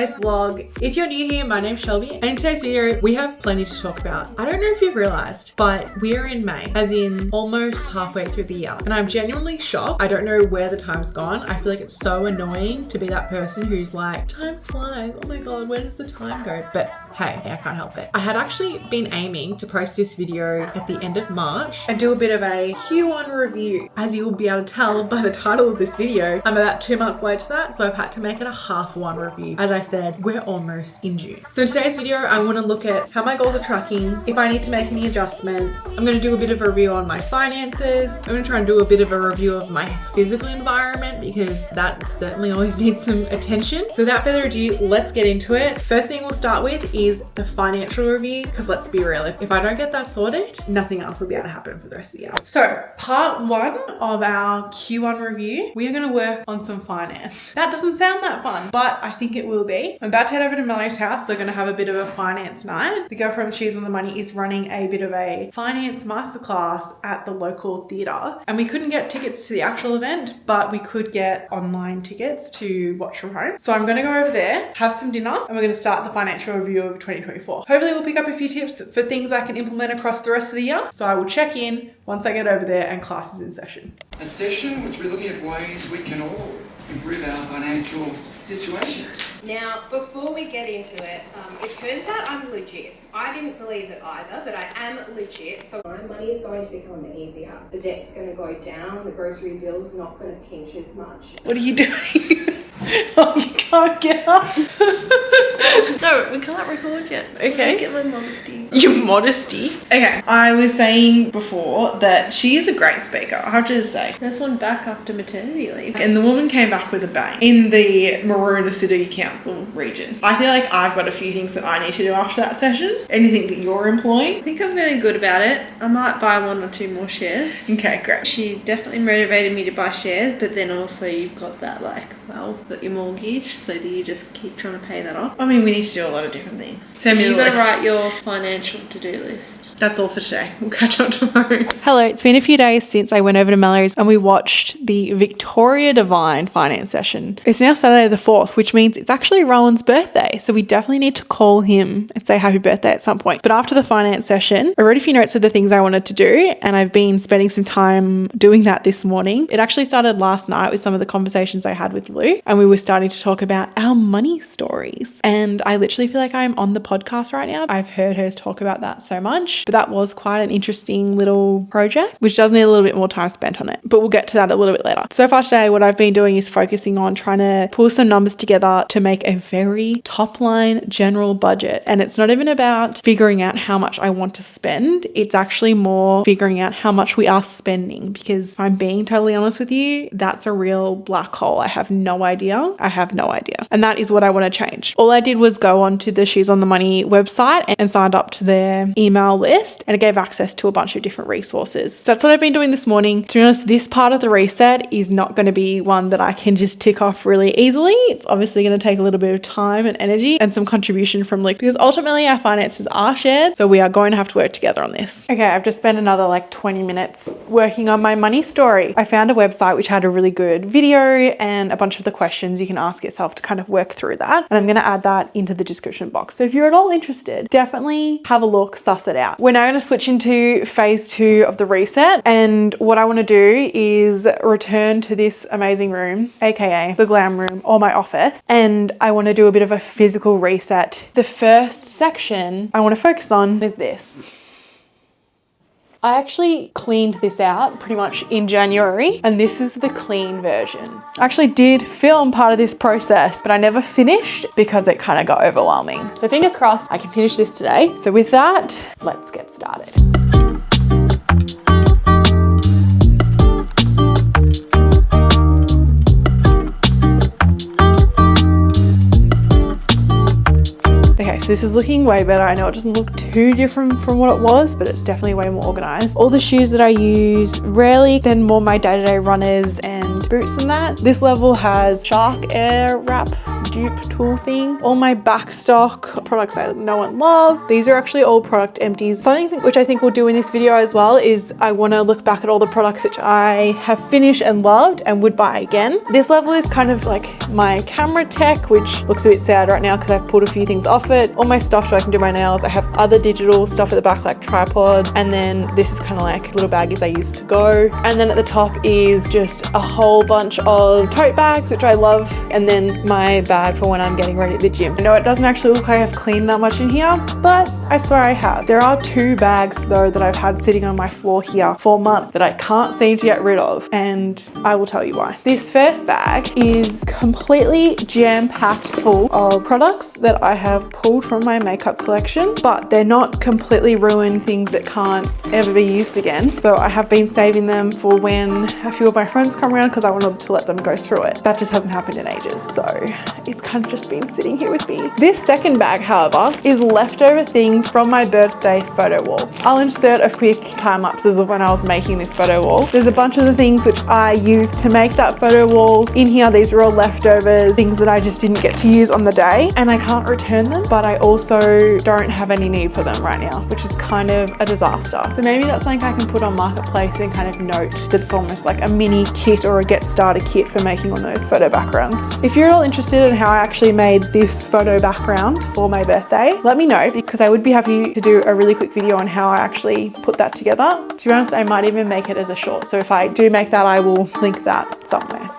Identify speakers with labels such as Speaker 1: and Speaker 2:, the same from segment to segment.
Speaker 1: today's vlog. If you're new here, my name's Shelby, and in today's video, we have plenty to talk about. I don't know if you've realized, but we're in May, as in almost halfway through the year, and I'm genuinely shocked. I don't know where the time's gone. I feel like it's so annoying to be that person who's like, time flies, oh my god, where does the time go? But hey, I can't help it. I had actually been aiming to post this video at the end of March and do a bit of a Q1 review. As you will be able to tell by the title of this video, I'm about 2 months late to that, so I've had to make it a half one review. As I said, we're almost in June. So in today's video, I want to look at how my goals are tracking, if I need to make any adjustments. I'm going to do a bit of a review on my finances. I'm going to try and do a bit of a review of my physical environment because that certainly always needs some attention. So without further ado, let's get into it. First thing we'll start with is the financial review, because let's be real, if I don't get that sorted, nothing else will be able to happen for the rest of the year. So part one of our Q1 review, we are going to work on some finance. That doesn't sound that fun, but I think it will be. I'm about to head over to Mallory's house. We're going to have a bit of a finance night. The girl from She's on the Money is running a bit of a finance masterclass at the local theatre, and we couldn't get tickets to the actual event, but we could get online tickets to watch from home. So I'm going to go over there, have some dinner, and we're going to start the financial review of 2024. Hopefully we'll pick up a few tips for things I can implement across the rest of the year. So I will check in once I get over there and class is in session.
Speaker 2: A session which we're looking at ways we can all improve our financial situation.
Speaker 3: Now, before we get into it, it turns out I'm legit. I didn't believe it either, but I am legit. So my money is going to become easier. The debt's going to go down. The grocery bill's not going to pinch as much.
Speaker 1: What are you doing? Oh, you can't get up.
Speaker 4: No, we can't record yet.
Speaker 1: Okay.
Speaker 4: Get my modesty.
Speaker 1: Your modesty? Okay. I was saying before that she is a great speaker, I have to just say.
Speaker 4: First one back after maternity leave.
Speaker 1: And the woman came back with a bang in the Maroona City Council region. I feel like I've got a few things that I need to do after that session. Anything that you're employing?
Speaker 4: I think I'm feeling good about it. I might buy 1 or 2 more shares.
Speaker 1: Okay, great.
Speaker 4: She definitely motivated me to buy shares, but then also you've got that got your mortgage, so do you just keep trying to pay that off?
Speaker 1: I mean, we need to do a lot of different things.
Speaker 4: So you've got to write your financial to-do list.
Speaker 1: That's all for today. We'll catch up tomorrow. Hello, it's been a few days since I went over to Mallory's and we watched the Victoria Divine finance session. It's now Saturday the 4th, which means it's actually Rowan's birthday. So we definitely need to call him and say happy birthday at some point. But after the finance session, I wrote a few notes of the things I wanted to do, and I've been spending some time doing that this morning. It actually started last night with some of the conversations I had with Lou, and we were starting to talk about our money stories. And I literally feel like I'm on the podcast right now. I've heard her talk about that so much, but that was quite an interesting little project, which does need a little bit more time spent on it, but we'll get to that a little bit later. So far today, what I've been doing is focusing on trying to pull some numbers together to make a very top line general budget. And it's not even about figuring out how much I want to spend. It's actually more figuring out how much we are spending, because if I'm being totally honest with you, that's a real black hole. I have no idea. And that is what I want to change. All I did was go onto the She's on the Money website and signed up to their email list, and it gave access to a bunch of different resources. So that's what I've been doing this morning. To be honest, this part of the reset is not going to be one that I can just tick off really easily. It's obviously going to take a little bit of time and energy and some contribution from Luke, because ultimately our finances are shared. So we are going to have to work together on this. Okay, I've just spent another 20 minutes working on my money story. I found a website which had a really good video and a bunch of the questions you can ask yourself to kind of work through that. And I'm going to add that into the description box. So if you're at all interested, definitely have a look, suss it out. We're now going to switch into phase 2 of the reset. And what I want to do is return to this amazing room, aka the glam room or my office. And I want to do a bit of a physical reset. The first section I want to focus on is this. I actually cleaned this out pretty much in January, and this is the clean version. I actually did film part of this process, but I never finished because it kind of got overwhelming. So fingers crossed I can finish this today. So with that, let's get started. Okay, so this is looking way better. I know it doesn't look too different from what it was, but it's definitely way more organized. All the shoes that I use rarely, then more my day-to-day runners and boots than that. This level has Shark Air Wrap dupe tool thing. All my back stock products I know and love. These are actually all product empties. Something which I think we'll do in this video as well is I want to look back at all the products which I have finished and loved and would buy again. This level is kind of like my camera tech, which looks a bit sad right now because I've pulled a few things off it. All my stuff so I can do my nails. I have other digital stuff at the back like tripods, and then this is kind of like little baggies I used to go. And then at the top is just a whole bunch of tote bags, which I love, and then my bag for when I'm getting ready at the gym. I know it doesn't actually look like I've cleaned that much in here, but I swear I have. There are 2 bags though that I've had sitting on my floor here for months that I can't seem to get rid of, and I will tell you why. This first bag is completely jam-packed full of products that I have pulled from my makeup collection, but they're not completely ruined things that can't ever be used again. So I have been saving them for when a few of my friends come around because I wanted to let them go through it. That just hasn't happened in ages, so it's kind of just been sitting here with me. This second bag, however, is leftover things from my birthday photo wall. I'll insert a quick time-lapses of when I was making this photo wall. There's a bunch of the things which I used to make that photo wall in here. These are all leftovers, things that I just didn't get to use on the day, and I can't return them, but I also don't have any need for them right now, which is kind of a disaster. So maybe that's something I can put on Marketplace and kind of note that it's almost like a mini kit or a get started kit for making one of those photo backgrounds. If you're all interested in how I actually made this photo background for my birthday, let me know, because I would be happy to do a really quick video on how I actually put that together. To be honest, I might even make it as a short. So if I do make that, I will link that somewhere.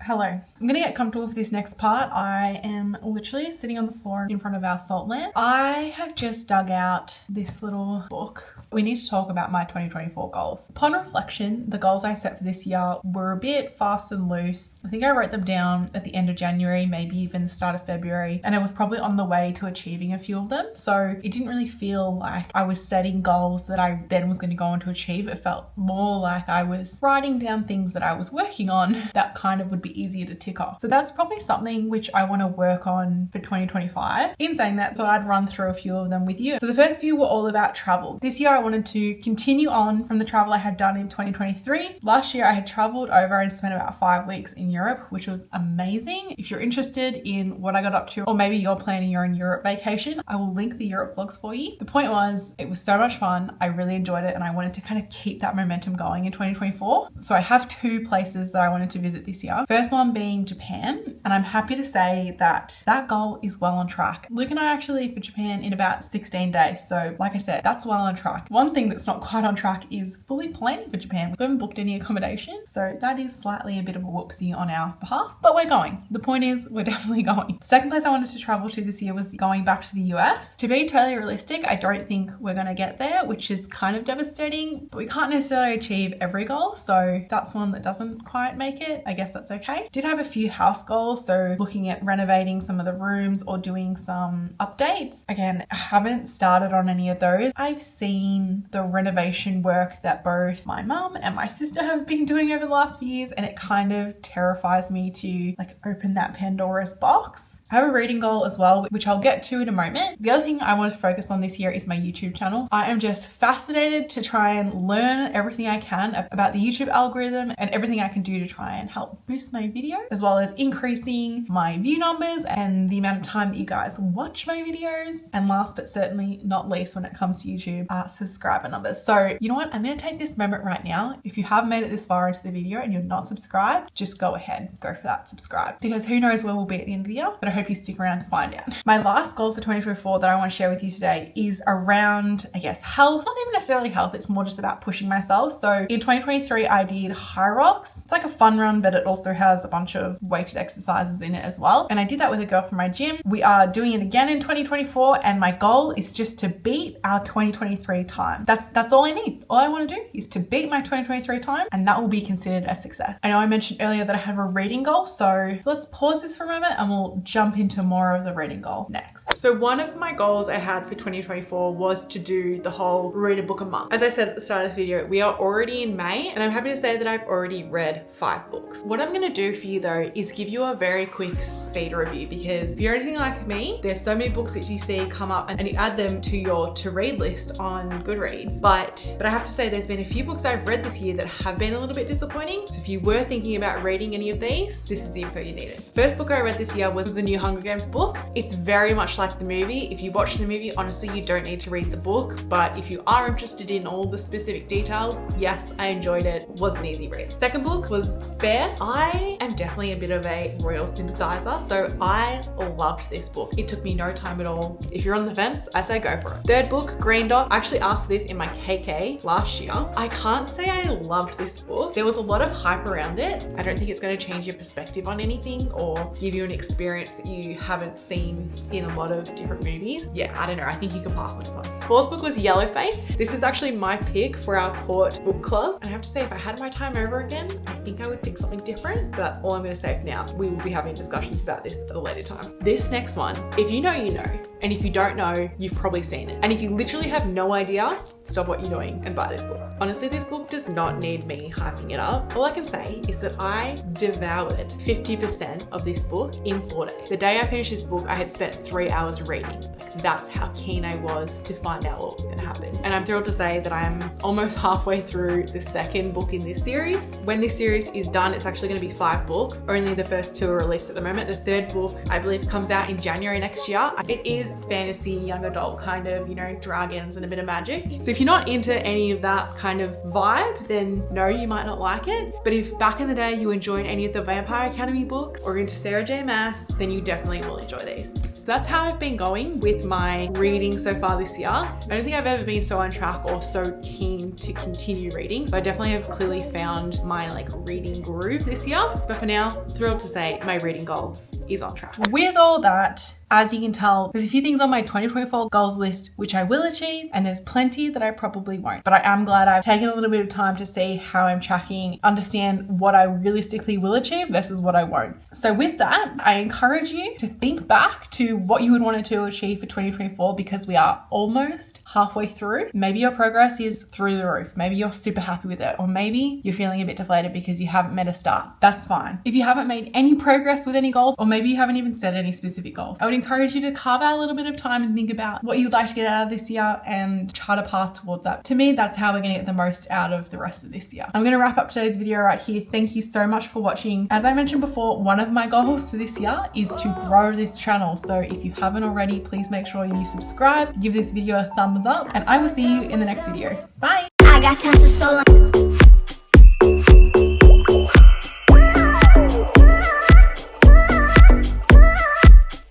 Speaker 1: Hello. I'm gonna get comfortable for this next part. I am literally sitting on the floor in front of our salt lamp. I have just dug out this little book. We need to talk about my 2024 goals. Upon reflection, the goals I set for this year were a bit fast and loose. I think I wrote them down at the end of January, maybe even the start of February, and I was probably on the way to achieving a few of them. So it didn't really feel like I was setting goals that I then was going to go on to achieve. It felt more like I was writing down things that I was working on that kind of would be easier to tick off. So that's probably something which I want to work on for 2025. In saying that, I thought I'd run through a few of them with you. So the first few were all about travel. This year I wanted to continue on from the travel I had done in 2023. Last year I had traveled over and spent about 5 weeks in Europe, which was amazing. If you're interested in what I got up to, or maybe you're planning your own Europe vacation, I will link the Europe vlogs for you. The point was, it was so much fun. I really enjoyed it, and I wanted to kind of keep that momentum going in 2024. So I have 2 places that I wanted to visit this year. First one being Japan, and I'm happy to say that that goal is well on track. Luke and I actually leave for Japan in about 16 days. So like I said, that's well on track. One thing that's not quite on track is fully planning for Japan. We haven't booked any accommodation, so that is slightly a bit of a whoopsie on our behalf, but we're going. The point is, we're definitely going. The second place I wanted to travel to this year was going back to the US. To be totally realistic, I don't think we're going to get there, which is kind of devastating, but we can't necessarily achieve every goal. So that's one that doesn't quite make it. I guess that's okay. Did have a few house goals, so looking at renovating some of the rooms or doing some updates. Again, I haven't started on any of those. I've seen the renovation work that both my mum and my sister have been doing over the last few years, and it kind of terrifies me to like open that Pandora's box. I have a reading goal as well, which I'll get to in a moment. The other thing I wanted to focus on this year is my YouTube channel. I am just fascinated to try and learn everything I can about the YouTube algorithm and everything I can do to try and help boost my video, as well as increasing my view numbers and the amount of time that you guys watch my videos. And last but certainly not least, when it comes to YouTube, subscriber numbers. So you know what? I'm going to take this moment right now. If you have made it this far into the video and you're not subscribed, just go ahead, go for that subscribe, because who knows where we'll be at the end of the year, but I hope you stick around to find out. My last goal for 2024 that I want to share with you today is around, I guess, health. Not even necessarily health, it's more just about pushing myself. So in 2023, I did High Rocks. It's like a fun run, but it also has a bunch of weighted exercises in it as well. And I did that with a girl from my gym. We are doing it again in 2024, and my goal is just to beat our 2023 time. That's all I need. All I want to do is to beat my 2023 time, and that will be considered a success. I know I mentioned earlier that I have a reading goal, so let's pause this for a moment and we'll jump into more of the reading goal next. So one of my goals I had for 2024 was to do the whole read a book a month. As I said at the start of this video, we are already in May, and I'm happy to say that I've already read 5 books. What I'm going to do for you though is give you a very quick speed review, because if you're anything like me, there's so many books that you see come up and you add them to your to read list on Goodreads. But I have to say there's been a few books I've read this year that have been a little bit disappointing. So if you were thinking about reading any of these, this is the info you needed. First book I read this year was the new new Hunger Games book. It's very much like the movie. If you watch the movie, honestly, you don't need to read the book, but if you are interested in all the specific details, yes, I enjoyed it. It was an easy read. Second book was Spare. I am definitely a bit of a royal sympathizer, so I loved this book. It took me no time at all. If you're on the fence, I say go for it. Third book, Green Dot. I actually asked for this in my KK last year. I can't say I loved this book. There was a lot of hype around it. I don't think it's going to change your perspective on anything or give you an experience that you haven't seen in a lot of different movies. Yeah, I don't know. I think you can pass this one. Fourth book was Yellowface. This is actually my pick for our court book club. And I have to say, if I had my time over again, I think I would pick something different. But that's all I'm going to say for now. We will be having discussions about this at a later time. This next one, if you know, you know. And if you don't know, you've probably seen it. And if you literally have no idea, stop what you're doing and buy this book. Honestly, this book does not need me hyping it up. All I can say is that I devoured 50% of this book in 4 days. The day I finished this book, I had spent 3 hours reading. Like, that's how keen I was to find out what was going to happen. And I'm thrilled to say that I am almost halfway through the second book in this series. When this series is done, it's actually going to be 5 books. Only the first 2 are released at the moment. The third book, I believe, comes out in January next year. It is fantasy, young adult kind of, you know, dragons and a bit of magic. So if you're not into any of that kind of vibe, then no, you might not like it. But if back in the day you enjoyed any of the Vampire Academy books or into Sarah J Maas, then you definitely will enjoy these. That's how I've been going with my reading so far this year. I don't think I've ever been so on track or so keen to continue reading. So I definitely have clearly found my reading groove this year. But for now, thrilled to say my reading goal is on track. With all that, as you can tell, there's a few things on my 2024 goals list which I will achieve, and there's plenty that I probably won't. But I am glad I've taken a little bit of time to see how I'm tracking, understand what I realistically will achieve versus what I won't. So with that, I encourage you to think back to what you would want to achieve for 2024, because we are almost halfway through. Maybe your progress is through the roof. Maybe you're super happy with it, or maybe you're feeling a bit deflated because you haven't met a start. That's fine. If you haven't made any progress with any goals, or maybe you haven't even set any specific goals, I would encourage you to carve out a little bit of time and think about what you'd like to get out of this year and chart a path towards that. To me, that's how we're going to get the most out of the rest of this year. I'm going to wrap up today's video right here. Thank you so much for watching. As I mentioned before, one of my goals for this year is to grow this channel. So if you haven't already, please make sure you subscribe, give this video a thumbs up, and I will see you in the next video. Bye.
Speaker 5: I got time for so long.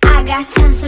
Speaker 5: I got tons